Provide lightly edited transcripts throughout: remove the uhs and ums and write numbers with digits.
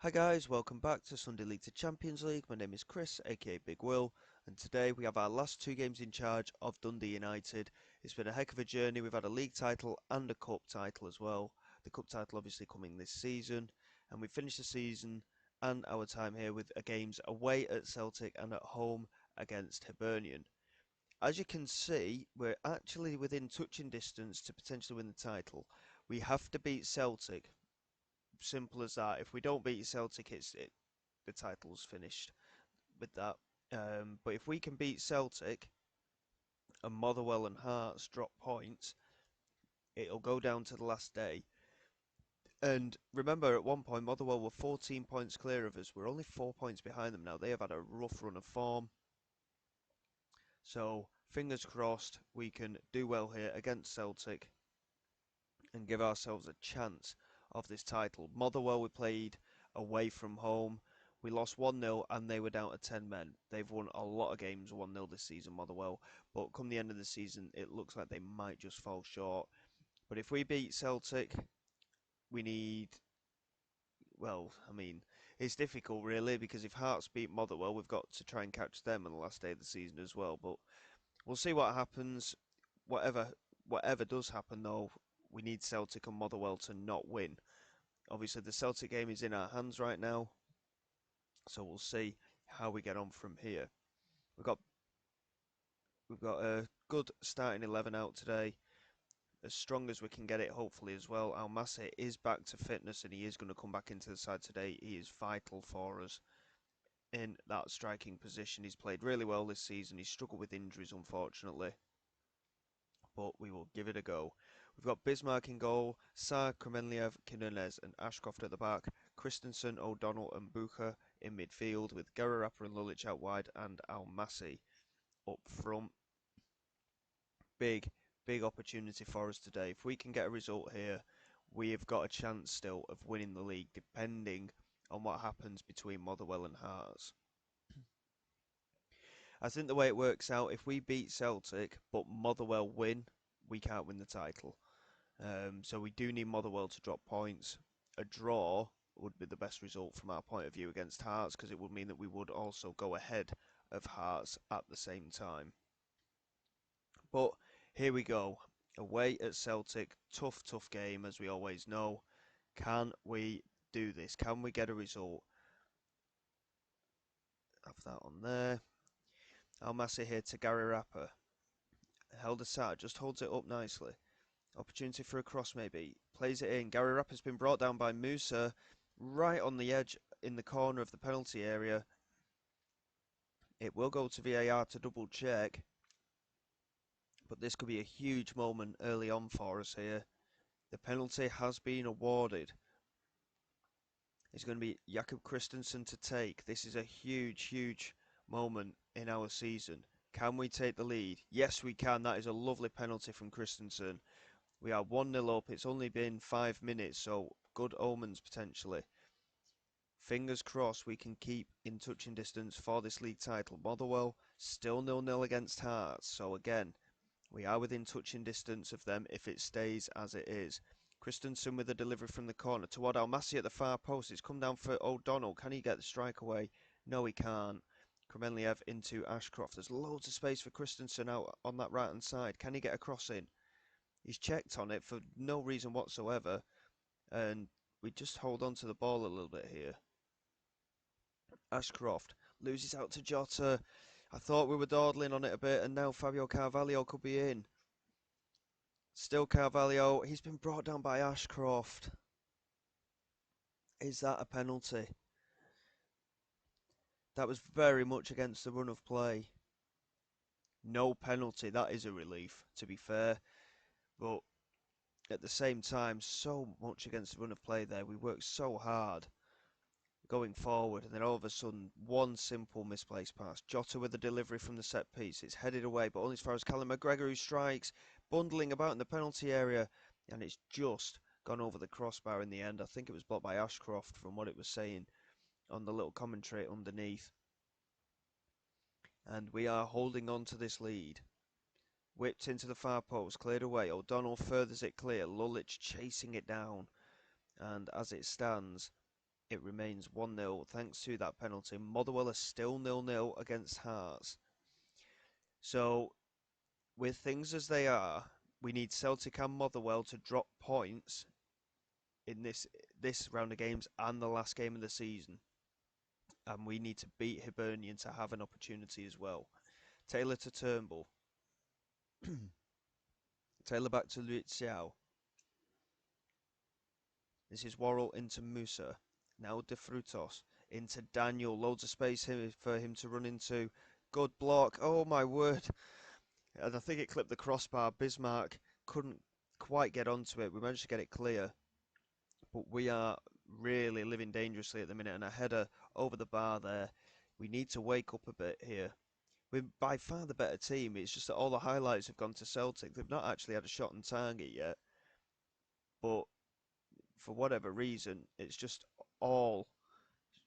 Hi guys, welcome back to Sunday League to Champions League. My name is Chris, aka Big Will, and today we have our last two games in charge of Dundee United. It's been a heck of a journey. We've had a league title and a cup title as well. The cup title obviously coming this season, and we finished the season and our time here with games away at Celtic and at home against Hibernian. As you can see, we're actually within touching distance to potentially win the title. We have to beat Celtic. Simple as that. If we don't beat Celtic, the title's finished with that. But if we can beat Celtic and Motherwell and Hearts drop points, it'll go down to the last day. And remember, at one point, Motherwell were 14 points clear of us. We're only 4 points behind them now. They have had a rough run of form. So, fingers crossed, we can do well here against Celtic and give ourselves a chance of this title. Motherwell, we played away from home. We lost 1-0 and they were down to 10 men. They've won a lot of games 1-0 this season, Motherwell. But come the end of the season, it looks like they might just fall short. But if we beat Celtic, we need... Well, I mean, it's difficult really, because if Hearts beat Motherwell, we've got to try and catch them on the last day of the season as well. But we'll see what happens. Whatever whatever does happen, though, we need Celtic and Motherwell to not win. Obviously, the Celtic game is in our hands right now, so we'll see how we get on from here. We've got we've got a good starting 11 out today, as strong as we can get it, hopefully as well. Almasi is back to fitness and he is going to come back into the side today. He is vital for us in that striking position. He's played really well this season. He's struggled with injuries, unfortunately, but we will give it a go. We've got Bismarck in goal, Sar, Kremenliev, Quinones and Ashcroft at the back, Christensen, O'Donnell and Bucher in midfield with Gararappa and Lulic out wide and Almasi up front. Big, big opportunity for us today. If we can get a result here, we have got a chance still of winning the league, depending on what happens between Motherwell and Hearts. I think the way it works out, if we beat Celtic but Motherwell win, we can't win the title. So we do need Motherwell to drop points. A draw would be the best result from our point of view against Hearts, because it would mean that we would also go ahead of Hearts at the same time. But here we go. Away at Celtic. Tough, tough game, as we always know. Can we do this? Can we get a result? Have that on there. Almasi here to Gararappa. Held aside, just holds it up nicely. Opportunity for a cross maybe. Plays it in. Gararappa's been brought down by Musa. Right on the edge in the corner of the penalty area. It will go to VAR to double check. But this could be a huge moment early on for us here. The penalty has been awarded. It's going to be Jakob Christensen to take. This is a huge, huge moment in our season. Can we take the lead? Yes, we can. That is a lovely penalty from Christensen. We are 1-0 up. It's only been 5 minutes, so good omens potentially. Fingers crossed we can keep in touching distance for this league title. Motherwell still 0-0 against Hearts, so again, we are within touching distance of them if it stays as it is. Christensen with a delivery from the corner toward Almasi at the far post. It's come down for O'Donnell. Can he get the strike away? No, he can't. Kremenliev into Ashcroft. There's loads of space for Christensen out on that right hand side. Can he get a cross in? He's checked on it for no reason whatsoever. And we just hold on to the ball a little bit here. Ashcroft loses out to Jota. I thought we were dawdling on it a bit, and now Fabio Carvalho could be in. Still Carvalho. He's been brought down by Ashcroft. Is that a penalty? That was very much against the run of play. No penalty. That is a relief, to be fair. But at the same time, so much against the run of play there. We worked so hard going forward, and then all of a sudden, one simple misplaced pass. Jota with a delivery from the set piece. It's headed away, but only as far as Callum McGregor, who strikes, bundling about in the penalty area, and it's just gone over the crossbar in the end. I think it was blocked by Ashcroft from what it was saying on the little commentary underneath. And we are holding on to this lead. Whipped into the far post, cleared away. O'Donnell furthers it clear. Lulic chasing it down. And as it stands, It remains 1-0 thanks to that penalty. Motherwell are still 0-0 against Hearts. So, with things as they are, we need Celtic and Motherwell to drop points in this round of games and the last game of the season. And we need to beat Hibernian to have an opportunity as well. Taylor to Turnbull. Taylor back to Luizhao. This is Worrell into Musa. Now De Frutos into Daniel. Loads of space here for him to run into. Good block. Oh my word. And I think it clipped the crossbar. Bismarck couldn't quite get onto it. We managed to get it clear. But we are really living dangerously at the minute. And a header over the bar there. We need to wake up a bit here. We're by far the better team. It's just that all the highlights have gone to Celtic. They've not actually had a shot on target yet. But for whatever reason, all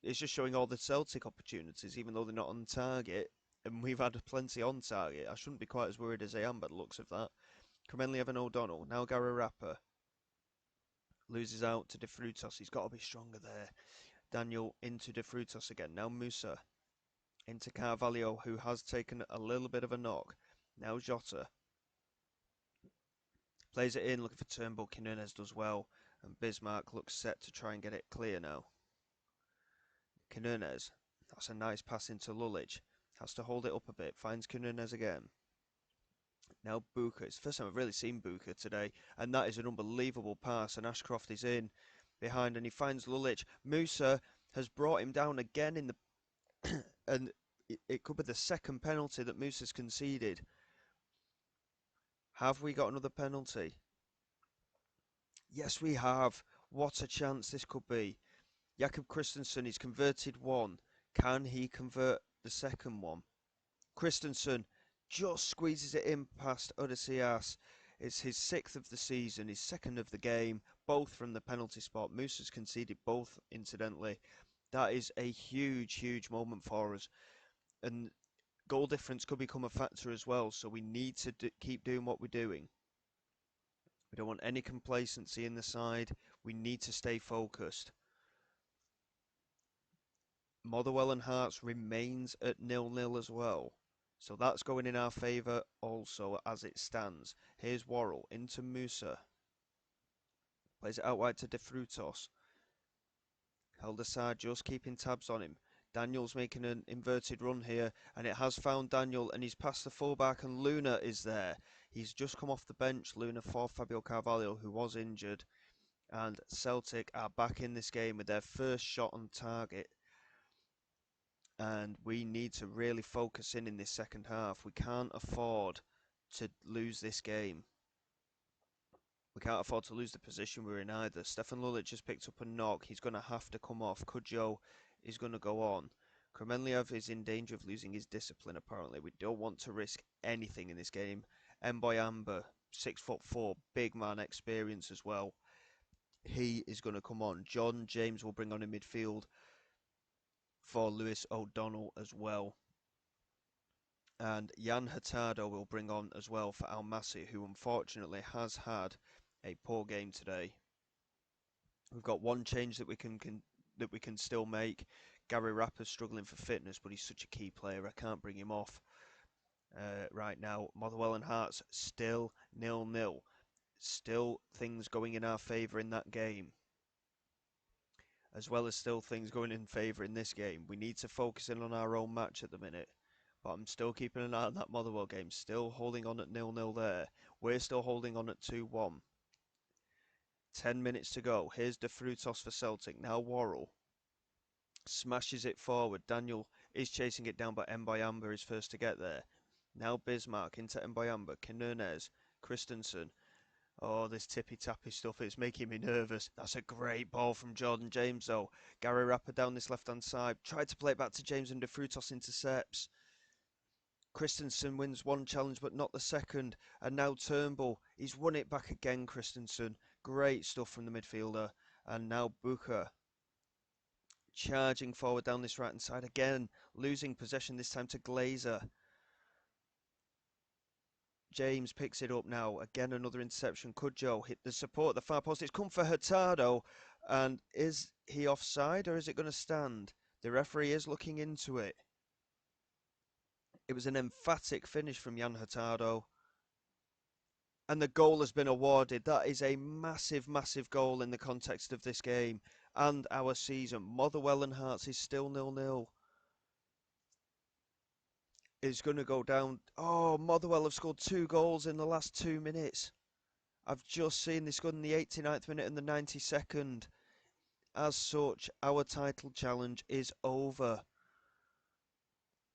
it's just showing all the Celtic opportunities, even though they're not on target. And we've had plenty on target. I shouldn't be quite as worried as I am by the looks of that. Cremenli Evan O'Donnell. Now Gary Rapper. Loses out to De Frutos. He's got to be stronger there. Daniel into De Frutos again. Now Musa. Into Carvalho, who has taken a little bit of a knock. Now Jota. Plays it in, looking for Turnbull. Quinones does well. And Bismarck looks set to try and get it clear now. Quinones. That's a nice pass into Lulic. Has to hold it up a bit. Finds Quinones again. Now Buka. It's the first time I've really seen Buka today. And that is an unbelievable pass. And Ashcroft is in behind and he finds Lulic. Musa has brought him down again in the... and it could be the second penalty that Musa's conceded. Have we got another penalty? Yes, we have. What a chance this could be. Jakob Christensen, he's converted one. Can he convert the second one? Christensen just squeezes it in past Odysseas. It's his 6th of the season, his 2nd of the game, both from the penalty spot. Musa's conceded both, incidentally. That is a huge, huge moment for us. And goal difference could become a factor as well, so we need to keep doing what we're doing. We don't want any complacency in the side. We need to stay focused. Motherwell and Hearts remains at 0-0 as well. So that's going in our favour also as it stands. Here's Worrell into Musa. Plays it out wide to De Frutos. Held aside, just keeping tabs on him. Daniel's making an inverted run here, and it has found Daniel, and he's past the fullback, and Luna is there. He's just come off the bench, Luna, for Fabio Carvalho, who was injured. And Celtic are back in this game with their first shot on target. And we need to really focus in this second half. We can't afford to lose this game. We can't afford to lose the position we're in either. Stefan Lulic just picked up a knock. He's going to have to come off. Kudjoe is going to go on. Kremenliev is in danger of losing his discipline, apparently. We don't want to risk anything in this game. Mboyamba, 6'4", big man experience as well. He is going to come on. John James will bring on in midfield for Lewis O'Donnell as well. And Jan Hurtado will bring on as well for Almasi, who unfortunately has had a poor game today. We've got one change that we can still make. Gary Rapper's struggling for fitness, but he's such a key player. I can't bring him off right now. Motherwell and Hearts still 0-0. Still things going in our favour in that game, as well as still things going in favour in this game. We need to focus in on our own match at the minute. But I'm still keeping an eye on that Motherwell game. Still holding on at 0-0 there. We're still holding on at 2-1. 10 minutes to go. Here's De Frutos for Celtic. Now Worrell smashes it forward. Daniel is chasing it down, but Mboyamba is first to get there. Now Bismarck into Mboyamba. Quinones. Christensen. Oh, this tippy-tappy stuff, it's making me nervous. That's a great ball from Jordan James, though. Gary Rapper down this left-hand side. Tried to play it back to James and De Frutos intercepts. Christensen wins one challenge, but not the second. And now Turnbull. He's won it back again, Christensen. Great stuff from the midfielder. And now Buka. Charging forward down this right-hand side again. Losing possession this time to Glazer. James picks it up now. Again, another interception. Kudjoe hit the support at the far post. It's come for Hurtado. And is he offside or is it going to stand? The referee is looking into it. It was an emphatic finish from Jan Hurtado. And the goal has been awarded. That is a massive, massive goal in the context of this game and our season. Motherwell and Hearts is still 0-0. Is going to go down. Oh, Motherwell have scored 2 goals in the last 2 minutes. I've just seen they scored in the 89th minute and the 92nd. As such, our title challenge is over.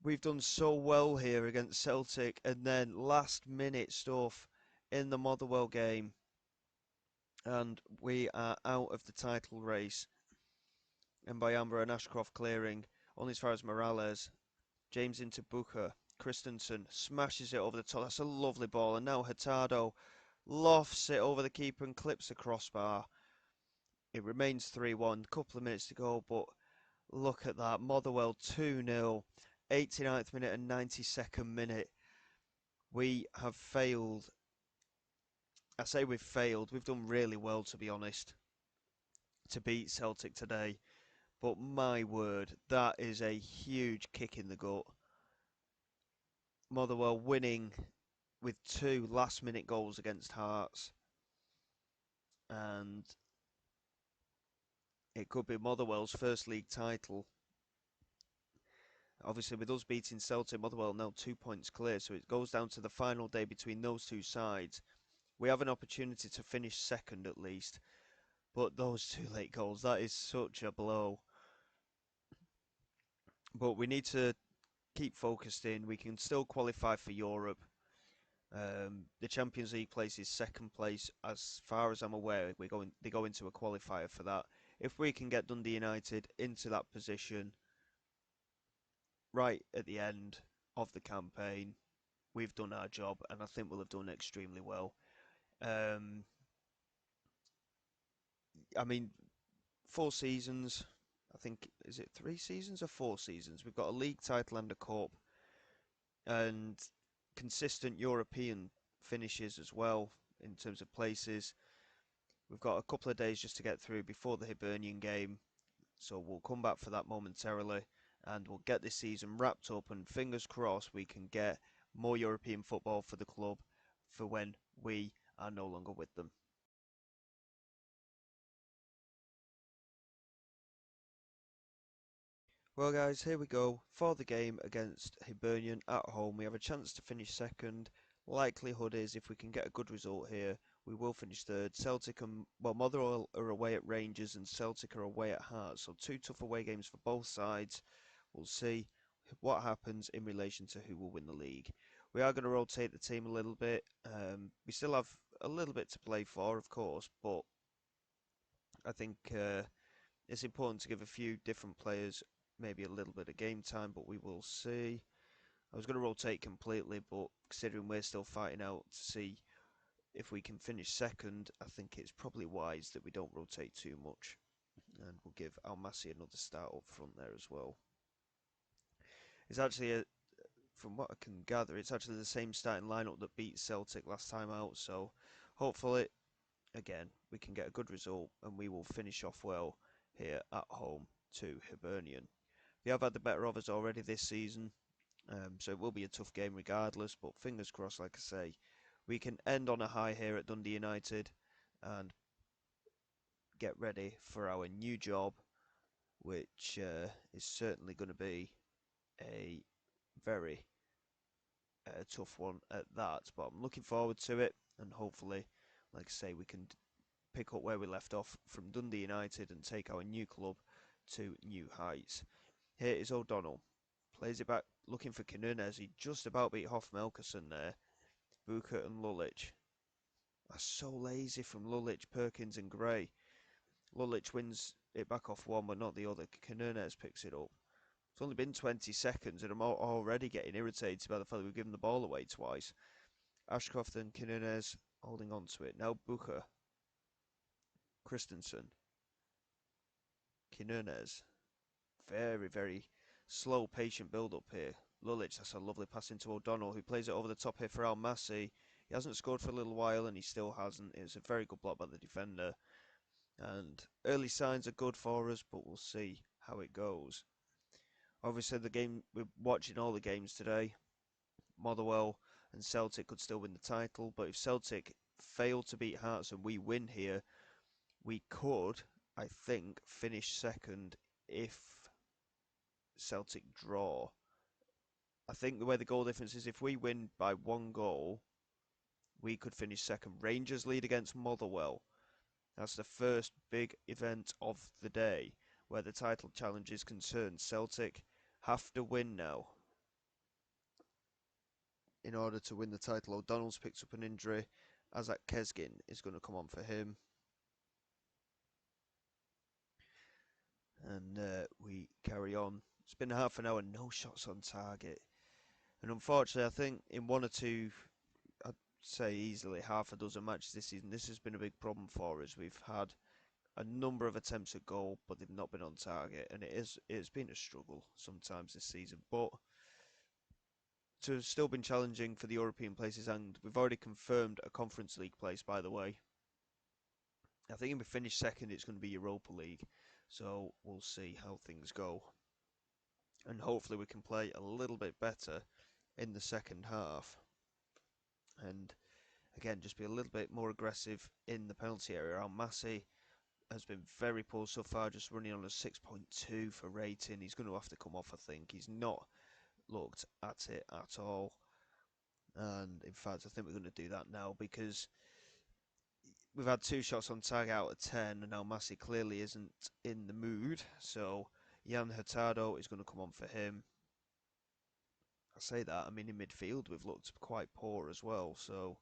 We've done so well here against Celtic, and then last minute stuff in the Motherwell game, and we are out of the title race. And by Amber and Ashcroft clearing, only as far as Morales. James into Booker. Christensen smashes it over the top. That's a lovely ball. And now Hurtado lofts it over the keeper and clips the crossbar. It remains 3-1. Couple of minutes to go, but look at that. Motherwell 2-0. 89th minute and 92nd minute. We have failed. I say we've failed. We've done really well, to be honest, to beat Celtic today. But my word, that is a huge kick in the gut. Motherwell winning with 2 last-minute goals against Hearts. And it could be Motherwell's first league title. Obviously, with us beating Celtic, Motherwell now 2 points clear, so it goes down to the final day between those two sides. We have an opportunity to finish second at least, but those 2 late goals, that is such a blow. But we need to keep focused in. We can still qualify for Europe. The Champions League place is second place, as far as I'm aware. They go into a qualifier for that. If we can get Dundee United into that position right at the end of the campaign, we've done our job, and I think we'll have done extremely well. Um, I mean, 4 seasons. I think, is it 3 seasons or 4 seasons? We've got a league title and a cup, and consistent European finishes as well in terms of places. We've got a couple of days just to get through before the Hibernian game, so we'll come back for that momentarily, and we'll get this season wrapped up, and fingers crossed we can get more European football for the club for when we are no longer with them. Well, guys, here we go for the game against Hibernian at home. We have a chance to finish second. Likelihood is, if we can get a good result here, we will finish third. Celtic and, well, Motherwell are away at Rangers and Celtic are away at Hearts, so 2 tough away games for both sides. We'll see what happens in relation to who will win the league. We are going to rotate the team a little bit. We still have a little bit to play for, of course, but I think it's important to give a few different players maybe a little bit of game time, but we will see. I was going to rotate completely, but considering we're still fighting out to see if we can finish second, I think it's probably wise that we don't rotate too much. And we'll give Almasi another start up front there as well. It's actually, from what I can gather, it's actually the same starting lineup that beat Celtic last time out, so hopefully, again, we can get a good result and we will finish off well here at home to Hibernian. They have had the better of us already this season, so it will be a tough game regardless, but fingers crossed, like I say, we can end on a high here at Dundee United and get ready for our new job, which is certainly going to be a very tough one at that, but I'm looking forward to it, and hopefully, like I say, we can pick up where we left off from Dundee United and take our new club to new heights. Here is O'Donnell. Plays it back, looking for Quinones. He just about beat Hoff Melkerson there. Buka and Lulic. That's so lazy from Lulic, Perkins and Gray. Lulic wins it back off one, but not the other. Quinones picks it up. It's only been 20 seconds, and I'm already getting irritated by the fact that we've given the ball away twice. Ashcroft and Quinones holding on to it. Now Buka. Christensen. Quinones. Very, very slow, patient build-up here. Lulic, that's a lovely pass into O'Donnell, who plays it over the top here for Al Massi. He hasn't scored for a little while, and he still hasn't. It's a very good block by the defender. And early signs are good for us, but we'll see how it goes. Obviously, we're watching all the games today. Motherwell and Celtic could still win the title, but if Celtic fail to beat Hearts and we win here, we could, I think, finish second if Celtic draw. I think the way the goal difference is, if we win by 1 goal, we could finish second. Rangers lead against Motherwell. That's the first big event of the day where the title challenge is concerned. Celtic have to win now in order to win the title. O'Donnell's picked up an injury. Azak Kesgin is going to come on for him. And we carry on. It's been half an hour, no shots on target. And unfortunately, I think in one or two, I'd say easily half a dozen matches this season, this has been a big problem for us. We've had a number of attempts at goal, but they've not been on target, and it's been a struggle sometimes this season. But to have still been challenging for the European places, and we've already confirmed a Conference League place, by the way. I think if we finish second, it's going to be Europa League, so we'll see how things go. And hopefully we can play a little bit better in the second half. And again, just be a little bit more aggressive in the penalty area. Al Massi has been very poor so far, just running on a 6.2 for rating. He's going to have to come off, I think. He's not looked at it at all. And in fact, I think we're going to do that now because we've had 2 shots on target out of 10, and Al Massi clearly isn't in the mood. So Jan Hurtado is going to come on for him. I say that, I mean, in midfield we've looked quite poor as well. So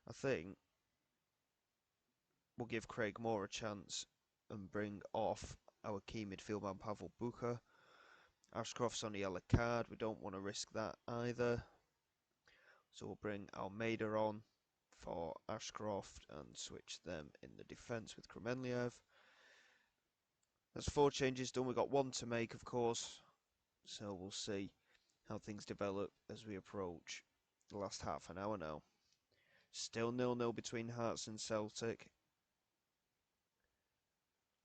I think we'll give Craig Moore a chance and bring off our key midfield man Pavel Bucha. Ashcroft's on a yellow card. We don't want to risk that either. So we'll bring Almeida on for Ashcroft and switch them in the defence with Kremenliev. That's 4 changes done. We've got 1 to make, of course. So we'll see how things develop as we approach the last half an hour now. Still 0-0 between Hearts and Celtic.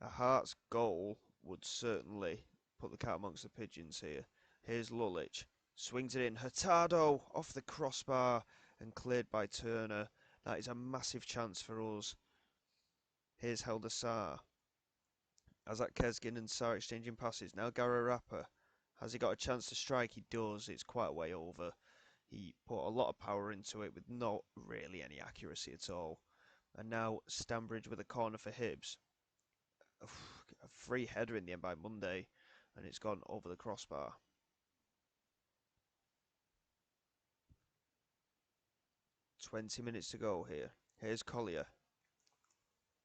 A Hearts goal would certainly put the cat amongst the pigeons here. Here's Lulic. Swings it in. Hurtado off the crossbar and cleared by Turner. That is a massive chance for us. Here's Helder Sarr. Azak Kesgin and Sarr exchanging passes. Now Gararapa. Has he got a chance to strike? He does. It's quite a way over. He put a lot of power into it with not really any accuracy at all. And now Stambridge with a corner for Hibs. A free header in the end by Monday, and it's gone over the crossbar. "20 minutes to go here. Here's Collier.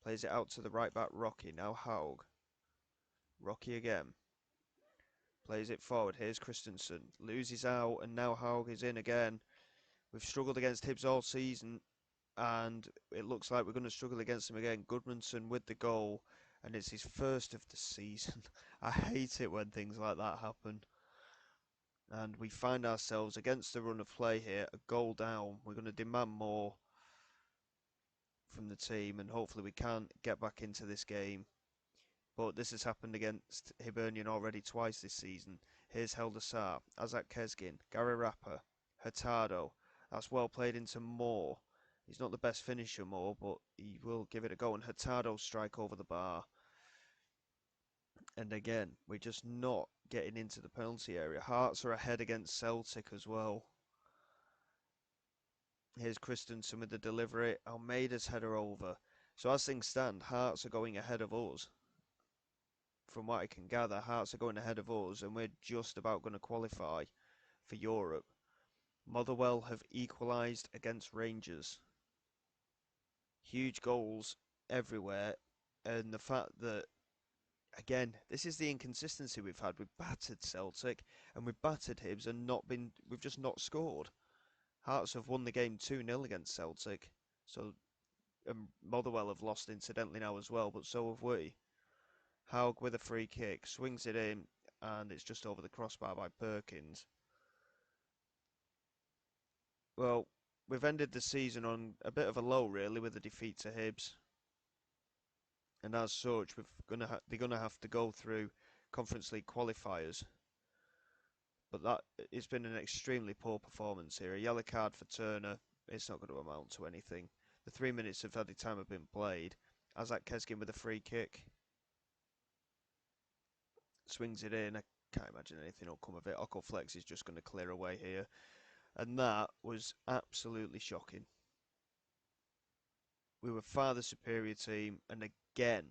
Plays it out to the right back Rocky. Now Haug. Rocky again. Plays it forward. Here's Christensen. Loses out, and now Haug is in again. We've struggled against Hibs all season, and it looks like we're going to struggle against them again. Gudmundsson with the goal, and it's his first of the season. I hate it when things like that happen. And we find ourselves against the run of play here, a goal down. We're going to demand more from the team, and hopefully we can get back into this game. But this has happened against Hibernian already twice this season. Here's Helder Sarr, Azak Kesgin, Gary Rapper, Hurtado. That's well played into Moore. He's not the best finisher, Moore, but he will give it a go. And Hurtado strike over the bar. And again, we're just not getting into the penalty area. Hearts are ahead against Celtic as well. Here's Christensen with the delivery. Almeida's header over. So as things stand, Hearts are going ahead of us. From what I can gather, Hearts are going ahead of us, and we're just about going to qualify for Europe. Motherwell have equalised against Rangers. Huge goals everywhere, and the fact that, again, this is the inconsistency we've had. We've battered Celtic and we've battered Hibs and we've just not scored. Hearts have won the game 2-0 against Celtic, so Motherwell have lost incidentally now as well, but so have we. Haug with a free kick, swings it in, and it's just over the crossbar by Perkins. Well, we've ended the season on a bit of a low, really, with a defeat to Hibs. and as such, they're gonna have to go through Conference League qualifiers. But that it's been an extremely poor performance here. A yellow card for Turner. It's not going to amount to anything. The 3 minutes of added time have been played. Azak Keskin with a free kick. Swings it in. I can't imagine anything will come of it. Oko Flex is just going to clear away here. And that was absolutely shocking. We were far the superior team, and again,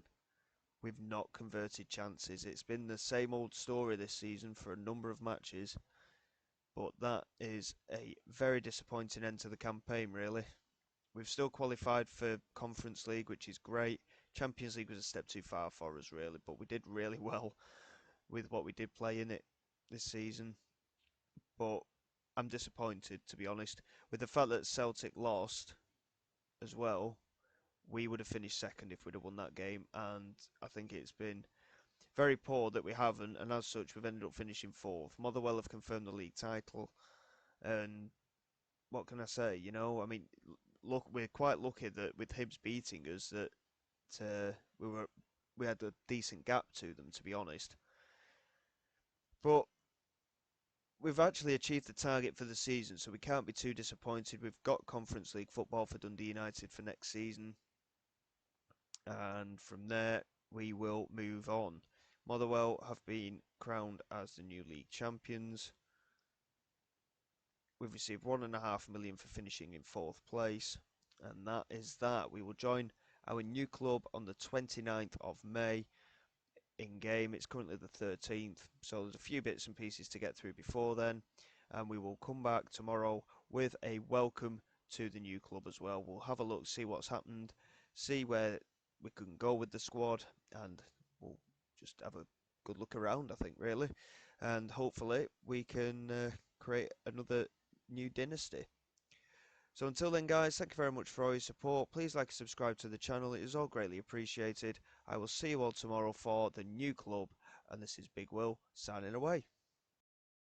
we've not converted chances. It's been the same old story this season for a number of matches, but that is a very disappointing end to the campaign, really. We've still qualified for Conference League, which is great. Champions League was a step too far for us, really, but we did really well with what we did play in it this season. But I'm disappointed, to be honest, with the fact that Celtic lost as well. We would have finished second if we'd have won that game, and I think it's been very poor that we haven't, and as such, we've ended up finishing fourth. Motherwell have confirmed the league title, and what can I say? You know, I mean, look, we're quite lucky that with Hibs beating us, that we had a decent gap to them, to be honest. But we've actually achieved the target for the season, so we can't be too disappointed. We've got Conference League football for Dundee United for next season, and from there we will move on. Motherwell have been crowned as the new league champions. We've received 1.5 million for finishing in fourth place, and that is that. We will join our new club on the 29th of May in game. It's currently the 13th, so there's a few bits and pieces to get through before then, and we will come back tomorrow with a welcome to the new club as well. We'll have a look, see what's happened, see where we can go with the squad, and we'll just have a good look around, I think, really, and hopefully we can create another new dynasty. So until then, guys, thank you very much for all your support. Please like and subscribe to the channel. It is all greatly appreciated. I will see you all tomorrow for the new club. And this is Big Will signing away.